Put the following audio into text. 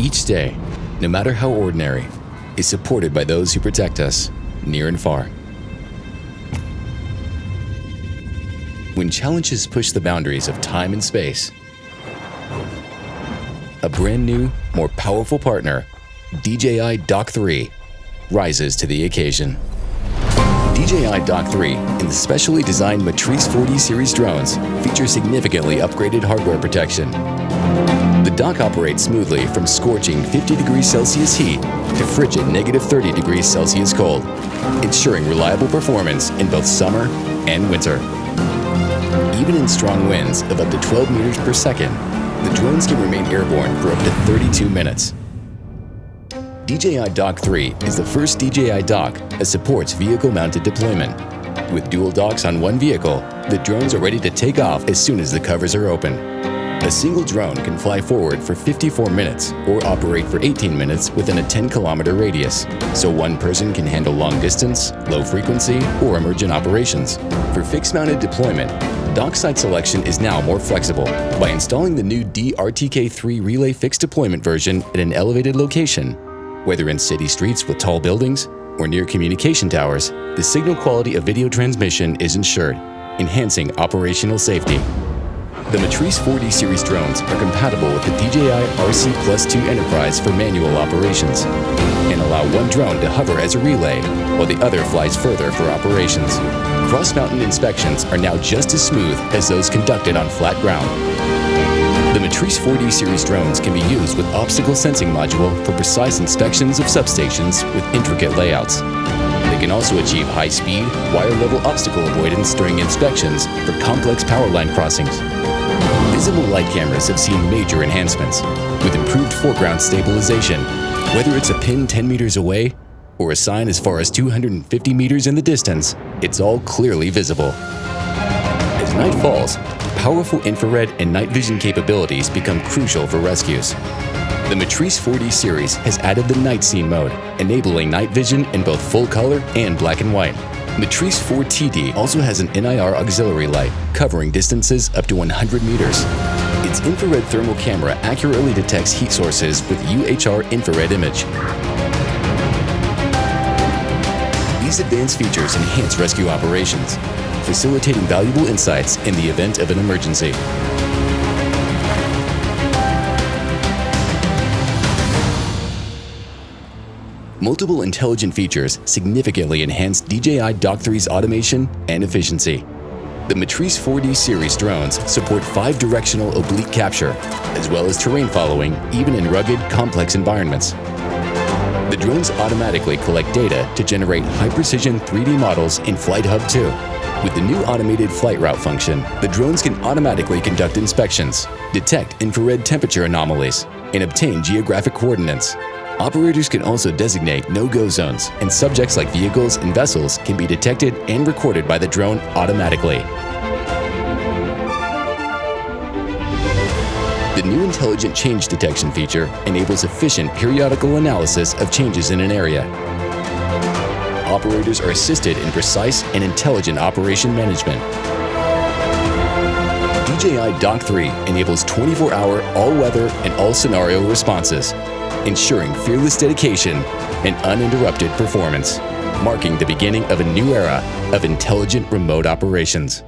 Each day, no matter how ordinary, is supported by those who protect us, near and far. When challenges push the boundaries of time and space, a brand new, more powerful partner, DJI Dock 3, rises to the occasion. DJI Dock 3 and the specially designed Matrice 4D series drones feature significantly upgraded hardware protection. The Dock operates smoothly from scorching 50 degrees Celsius heat to frigid negative 30 degrees Celsius cold, ensuring reliable performance in both summer and winter. Even in strong winds of up to 12 meters per second, the drones can remain airborne for up to 32 minutes. DJI Dock 3 is the first DJI dock that supports vehicle-mounted deployment. With dual docks on one vehicle, the drones are ready to take off as soon as the covers are open. A single drone can fly forward for 54 minutes or operate for 18 minutes within a 10-kilometer radius, so one person can handle long distance, low frequency, or emergent operations. For fixed-mounted deployment, dock site selection is now more flexible. By installing the new DRTK3 Relay Fixed Deployment version at an elevated location, whether in city streets with tall buildings or near communication towers, the signal quality of video transmission is ensured, enhancing operational safety. The Matrice 4D series drones are compatible with the DJI RC Plus 2 Enterprise for manual operations and allow one drone to hover as a relay while the other flies further for operations. Cross-mountain inspections are now just as smooth as those conducted on flat ground. The Matrice 4D series drones can be used with obstacle sensing module for precise inspections of substations with intricate layouts. They can also achieve high-speed, wire-level obstacle avoidance during inspections for complex power line crossings. Visible light cameras have seen major enhancements, with improved foreground stabilization, whether it's a pin 10 meters away or a sign as far as 250 meters in the distance, it's all clearly visible. As night falls, powerful infrared and night vision capabilities become crucial for rescues. The Matrice 4D series has added the night scene mode, enabling night vision in both full color and black and white. Matrice 4TD also has an NIR auxiliary light covering distances up to 100 meters. Its infrared thermal camera accurately detects heat sources with UHR infrared image. These advanced features enhance rescue operations, facilitating valuable insights in the event of an emergency. Multiple intelligent features significantly enhance DJI Dock 3's automation and efficiency. The Matrice 4D series drones support 5-directional oblique capture, as well as terrain following, even in rugged, complex environments. The drones automatically collect data to generate high-precision 3D models in FlightHub 2. With the new automated flight route function, the drones can automatically conduct inspections, detect infrared temperature anomalies, and obtain geographic coordinates. Operators can also designate no-go zones, and subjects like vehicles and vessels can be detected and recorded by the drone automatically. The new intelligent change detection feature enables efficient periodical analysis of changes in an area. Operators are assisted in precise and intelligent operation management. DJI Dock 3 enables 24-hour all-weather and all-scenario responses, ensuring fearless dedication and uninterrupted performance, marking the beginning of a new era of intelligent remote operations.